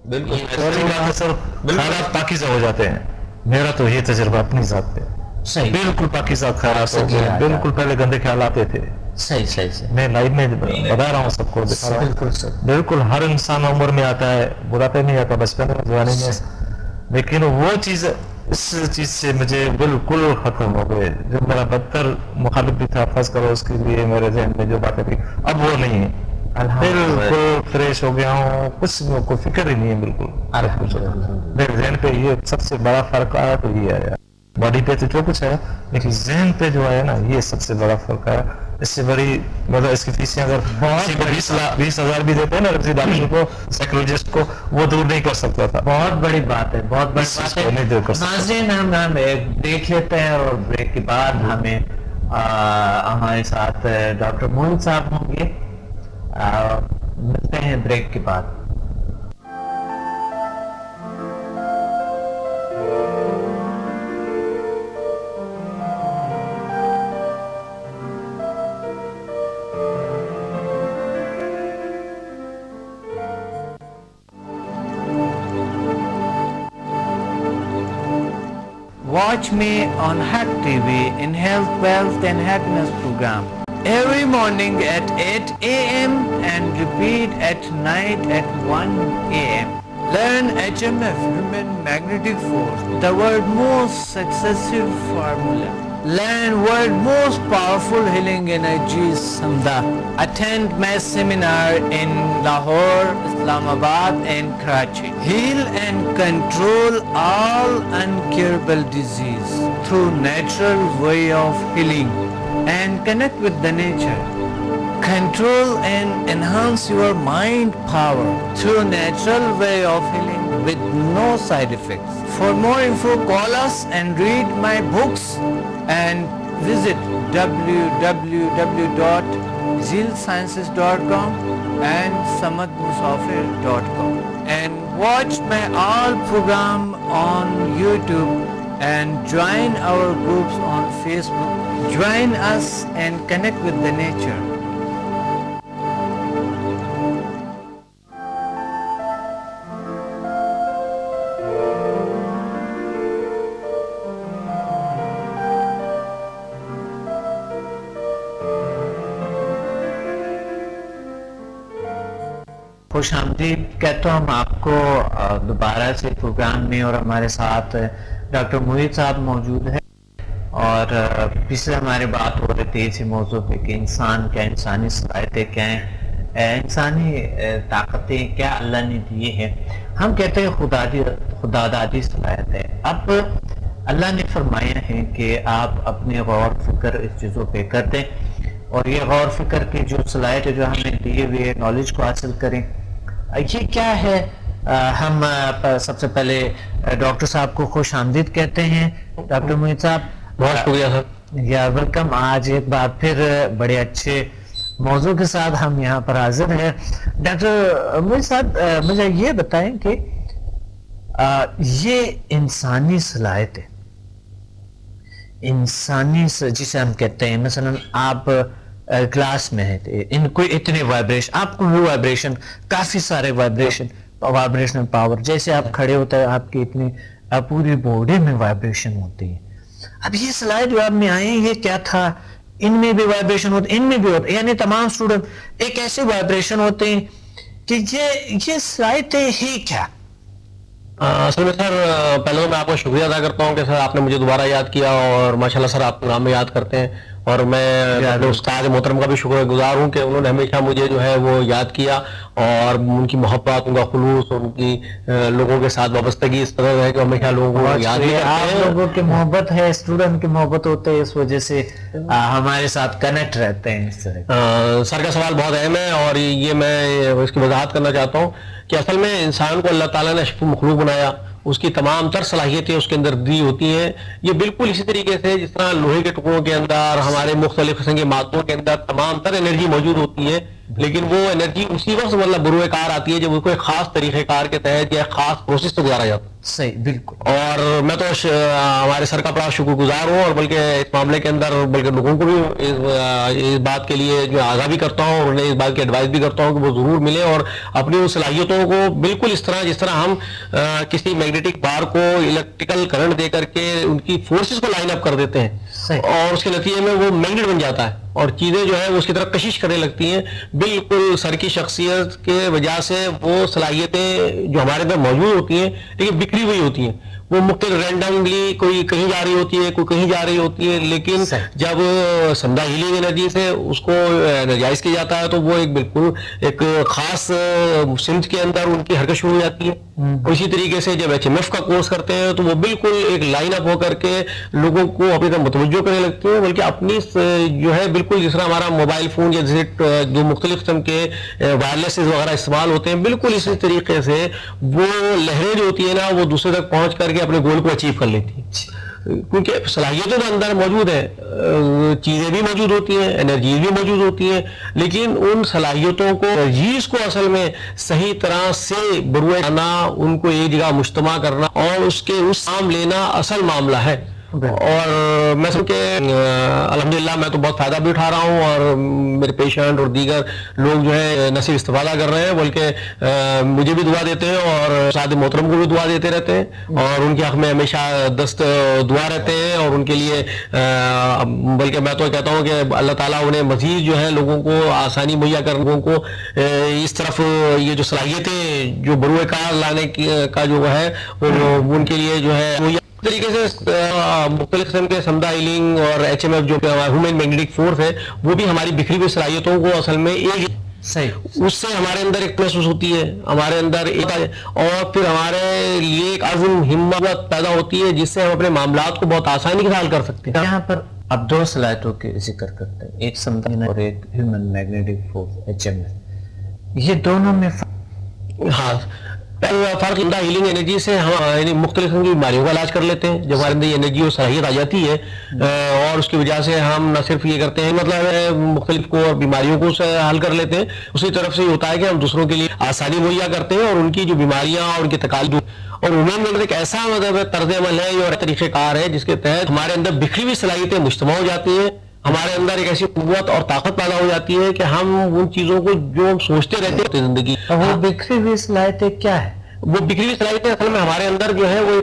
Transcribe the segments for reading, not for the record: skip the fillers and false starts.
بالکل سر، خیالات پاکیزہ ہو جاتے ہیں. میرا تو یہ تجربہ اپنی ذات پہ صحیح، بالکل پاکیزہ خیالات ہوتے ہیں. بالکل پہلے گندے خیالات آتے تھے. صحیح صحیح صحیح، میں لائف میں بتا رہا ہوں سب کو، دکھا رہا ہوں. بالکل سر، بالکل ہر انسان عمر میں آتا ہے، بڑھاپے میں آتا ہے، بچپن میں، جوانی میں. لیکن وہ چیز اس چیز سے مجھے بالکل ختم ہو گئے. جو میرا بدتر مخالف بھی تھا، فرض کرو اس کے لیے میرے ذہن میں جو باتیں تھی، اب وہ نہیں ہے. بالکل فریش ہو گیا ہوں، کچھ کوئی فکر ہی نہیں ہے. بالکل میرے ذہن پہ یہ سب سے بڑا فرق آیا تو یہ آیا. باڈی پہ تو جو کچھ ہے، لیکن ذہن پہ جو ہے نا، یہ سب سے بڑا فرق ہے. اس سے بڑی مطلب اس کی فیسیں اگر 20,000 بھی دیتے ہیں نا کسی ڈاکٹر کو، سائیکولوجسٹ کو، وہ دور نہیں کر سکتا تھا. بہت بڑی بات ہے، بہت بڑی بات ہے. ناظرین، ہم ایک بریک لیتے ہیں اور بریک کے بعد ہمارے ساتھ ڈاکٹر موہت صاحب ہوں گے. ملتے ہیں بریک کے بعد. Watch me on Hack TV in Health, Wealth and Happiness program every morning at 8 a.m. and repeat at night at 1 a.m. Learn HMF, Human Magnetic Force, the world's most successful formula. Learn world's most powerful healing energies, Samda. Attend my seminar in Lahore, Islamabad and Karachi. Heal and control all incurable disease through natural way of healing and connect with the nature. Control and enhance your mind power through natural way of healing with no side effects. For more info, call us and read my books and visit www.zilsciences.com and samadmusafir.com and watch my all program on YouTube and join our groups on Facebook. Join us and connect with the nature. خوش آمدید کہتا ہوں آپ کو دوبارہ سے programme میں، اور ہمارے ساتھ ڈاکٹر موہت صاحب موجود ہے. اور پچھلے ہماری بات ہو رہی تھی اسی موضوع پہ کہ انسان کیا، انسانی صلاحیتیں کیا ہیں، انسانی طاقتیں کیا اللہ نے دی ہے. ہم کہتے ہیں خدا دادی صلاحیت ہے. اب اللہ نے فرمایا ہے کہ آپ اپنے غور فکر اس چیزوں پہ کرتے ہیں، اور یہ غور فکر کی جو صلاحیت ہے جو ہمیں دیے ہوئے نالج کو حاصل کریں. یہ کیا ہے؟ ہم سب سے پہلے ڈاکٹر صاحب کو خوش آمدید کہتے ہیں. ڈاکٹر موہت صاحب، بہت شکریہ سر. یا ویلکم. آج ایک بار پھر بڑے اچھے موضوع کے ساتھ ہم یہاں پر حاضر ہیں. ڈاکٹر موہت صاحب، مجھے یہ بتائیں کہ یہ انسانی صلاحیت ہے، انسانی جسے ہم کہتے ہیں، مثلا آپ کلاس میں ہیں، ان کو اتنے وائبریشن، آپ کو وہ وائبریشن، کافی سارے وائبریشن پاور، جیسے آپ کھڑے ہوتے ہیں آپ کی اتنی پوری باڈی میں وائبریشن ہوتی ہے. اب یہ صلاحیت جو آپ میں آئے ہیں، یہ کیا تھا؟ ان میں بھی وائبریشن ہوتے، ان میں بھی ہوتے، یعنی تمام اسٹوڈنٹ ایک ایسے وائبریشن ہوتے ہیں کہ یہ صلاحیتیں ہی کیا؟ اصل میں سر، پہلے تو میں آپ کا شکریہ ادا کرتا ہوں کہ سر آپ نے مجھے دوبارہ یاد کیا، اور ماشاءاللہ سر آپ پروگرام میں یاد کرتے ہیں. اور میں اپنے استاد محترم کا بھی شکر گزار ہوں کہ انہوں نے ہمیشہ مجھے جو ہے وہ یاد کیا، اور ان کی محبت، ان کا خلوص، ان کی لوگوں کے ساتھ وابستگی اس طرح ہے کہ ہمیشہ لوگوں کو یاد کرتے ہیں. آپ لوگوں کی محبت ہے، اسٹوڈنٹ کی محبت ہوتے ہے، اس وجہ سے ہمارے ساتھ کنیکٹ رہتے ہیں. اس طرح سر کا سوال بہت اہم ہے، اور یہ میں اس کی وضاحت کرنا چاہتا ہوں کہ اصل میں انسان کو اللہ تعالیٰ نے اشرف مخلوق بنایا، اس کی تمام تر صلاحیتیں اس کے اندر دی ہوتی ہیں. یہ بالکل اسی طریقے سے جس طرح لوہے کے ٹکڑوں کے اندر، ہمارے مختلف قسم کے مادوں کے اندر تمام تر انرجی موجود ہوتی ہے، لیکن وہ انرجی اسی وقت مطلب بروئے کار آتی ہے جب اس کو ایک خاص طریقہ کار کے تحت یا ایک خاص پروسیس سے گزارا جاتا ہے. صحیح بالکل. اور میں تو ہمارے سر کا بڑا شکر گزار ہوں، اور بلکہ اس معاملے کے اندر بلکہ لوگوں کو بھی اس بات کے لیے جو آگاہ بھی کرتا ہوں اور انہیں اس بات کی ایڈوائز بھی کرتا ہوں کہ وہ ضرور ملیں اور اپنی ان صلاحیتوں کو بالکل اس طرح جس طرح ہم کسی میگنیٹک بار کو الیکٹریکل کرنٹ دے کر کے ان کی فورسز کو لائن اپ کر دیتے ہیں اور اس کے نتیجے میں وہ میگنیٹ بن جاتا ہے اور چیزیں جو ہے وہ اس کی طرف کشش کرنے لگتی ہیں. بالکل سر کی شخصیت کے وجہ سے وہ صلاحیتیں جو ہمارے اندر موجود ہوتی ہیں لیکن بکھری ہوئی ہوتی ہیں، وہ مختلف رینڈملی کوئی کہیں جا رہی ہوتی ہے، کوئی کہیں جا رہی ہوتی ہے، لیکن جب سمدھا ہیلنگ انرجی سے اس کو انرجائز کیا جاتا ہے تو وہ ایک بالکل ایک خاص سمت کے اندر ان کی حرکت شروع ہو جاتی ہے. اسی طریقے سے جب HMF کا کورس کرتے ہیں تو وہ بالکل ایک لائن اپ ہو کر کے لوگوں کو اپنی طرف متوجہ کرنے لگتے ہیں، بلکہ اپنی جو ہے بالکل جس طرح ہمارا موبائل فون یا جیسے جو مختلف قسم کے وائرلیس وغیرہ استعمال ہوتے ہیں، بالکل اسی طریقے سے وہ لہریں جو ہوتی ہیں نا وہ دوسرے تک پہنچ کر کے اپنے گول کو اچیو کر لیتی ہیں، کیونکہ صلاحیتیں تو اندر موجود ہیں، چیزیں بھی موجود ہوتی ہیں، انرجیز بھی موجود ہوتی ہیں، لیکن ان صلاحیتوں کو انرجیز کو اصل میں صحیح طرح سے بروئے لانا، ان کو ایک جگہ مجتمع کرنا اور اس کے اس کام لینا اصل معاملہ ہے. اور میں سمجھ کہ الحمدللہ میں تو بہت فائدہ بھی اٹھا رہا ہوں اور میرے پیشنٹ اور دیگر لوگ جو ہے نہ صرف استفادہ کر رہے ہیں بلکہ مجھے بھی دعا دیتے ہیں اور ساتھ محترم کو بھی دعا دیتے رہتے ہیں اور ان کے حق میں ہمیشہ دست دعا رہتے ہیں اور ان کے لیے بلکہ میں تو کہتا ہوں کہ اللہ تعالیٰ انہیں مزید جو ہے لوگوں کو آسانی مہیا کر لوگوں کو اس طرف یہ جو صلاحیتیں جو بروئے کار لانے کا جو ہے وہ ان کے لیے جو ہے طریقے سے مختلف قسم کے سمدھا ہیلنگ اور HMF جو ہیومن میگنیٹک فورس ہے وہ بھی ہماری بکھری ہوئی صلاحیتوں کو اصل میں ایک صحیح اس سے ہمارے اندر ایک محسوس ہوتی ہے، ہمارے اندر اور پھر ہمارے لیے ایک عزم ہمت پیدا ہوتی ہے جس سے ہم اپنے معاملات کو بہت آسانی کے حل کر سکتے ہیں. یہاں پر اب دو صلاحیتوں کے ذکر کرتے ہیں، ایک سمدھا اور ایک ہیومن میگنیٹک فورس HMF، یہ دونوں میں ہاں فرق سمدھا ہیلنگ انرجی سے ہم مختلف قسم کی بیماریوں کا علاج کر لیتے ہیں جب ہمارے اندر یہ انرجی اور صلاحیت آ جاتی ہے اور اس کی وجہ سے ہم نہ صرف یہ کرتے ہیں مطلب مختلف کو بیماریوں کو حل کر لیتے ہیں، اسی طرف سے یہ ہوتا ہے کہ ہم دوسروں کے لیے آسانی مہیا کرتے ہیں اور ان کی جو بیماریاں اور ان کے تکالیف اور عموماً ایک ایسا مطلب طرز عمل ہے اور طریقہ کار ہے جس کے تحت ہمارے اندر بکھری ہوئی صلاحیتیں مجتمع ہو جاتی ہیں، ہمارے اندر ایک ایسی قوت اور طاقت پیدا ہو جاتی ہے کہ ہم ان چیزوں کو جو ہم سوچتے رہتے ہیں زندگی. وہ بکھری ہوئی صلاحیتیں کیا ہے؟ وہ بکھری ہوئی صلاحیتیں اصل میں ہمارے اندر جو ہے وہ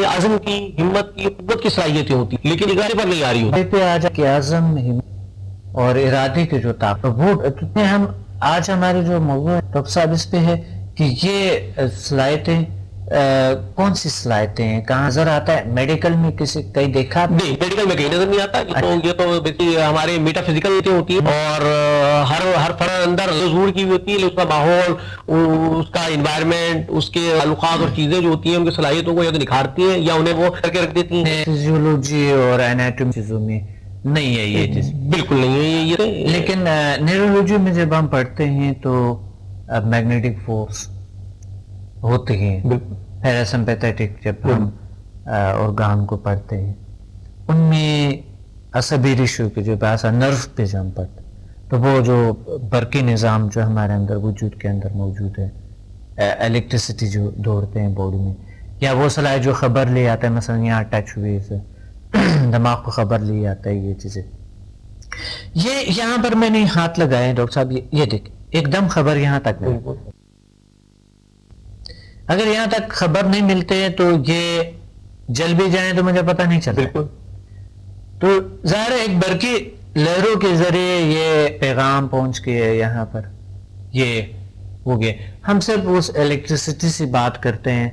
عزم کی، ہمت کی، قوت کی صلاحیتیں ہوتی ہیں لیکن ادارے پر نہیں آ رہی ہوتی. پہ آ جا کہ عزم، ہمت اور ارادے کے جو طاقت وہ کتنے ہم آج ہمارے جو موضوع ہے ڈاکٹر صاحب اس پہ ہے کہ یہ صلاحیتیں کون سی صلاحیتیں ہیں، کہاں نظر آتا ہے؟ میڈیکل میں کسی کہیں دیکھا؟ نہیں، میڈیکل میں کہیں نظر نہیں آتا. یہ تو ہمارے میٹا فزیکل ہوتی ہے اور ہر فرد اندر ضرور کی ہوتی ہے، اس کا ماحول، اس کا انوائرمنٹ، اس کے تعلقات اور چیزیں جو ہوتی ہیں ان کی صلاحیتوں کو یا تو نکھارتی ہیں یا انہیں وہ کر کے رکھ دیتی ہیں. فزیولوجی اور ایناٹومی چیزوں میں نہیں ہے یہ چیز، بالکل نہیں ہے یہ. لیکن نیورولوجی میں جب ہم پڑھتے ہیں تو میگنیٹک فورس ہوتی ہیں، پیراسمپیتھیٹک جب ہم organ کو پڑھتے ہیں ان میں عصبی ریشو کے جو باسا نرو پہ جب ہم پڑھتے ہیں تو وہ جو برقی نظام جو ہمارے اندر وجود کے اندر موجود ہے، الیکٹریسٹی جو دوڑتے ہیں باڈی میں، یا وہ صلاحیت جو خبر لے آتا ہے، مثلا یہاں ٹچ ہوئے سے دماغ کو خبر لے آتا ہے، یہ چیزیں یہ یہاں پر میں نے ہاتھ لگایا ڈاکٹر صاحب، یہ دیکھ ایک دم خبر یہاں تک ہے. اگر یہاں تک خبر نہیں ملتے تو یہ جل بھی جائیں تو مجھے پتہ نہیں چلتا. تو ظاہر ایک برقی لہروں کے ذریعے یہ پیغام پہنچ گیا یہاں پر، یہ ہو گیا. ہم صرف اس الیکٹریسٹی سے بات کرتے ہیں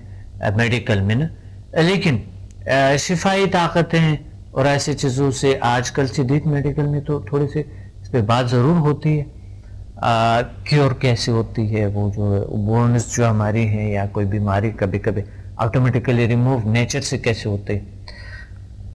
میڈیکل میں نا، لیکن شفائی طاقتیں اور ایسی چیزوں سے آج کل شدید میڈیکل میں تو تھوڑی سی اس پہ بات ضرور ہوتی ہے. کیور کیسے ہوتی ہے، وہ جو بونس جو ہماری ہیں یا کوئی بیماری کبھی کبھی آٹومیٹیکلی ریموو نیچر سے کیسے ہوتے ہیں،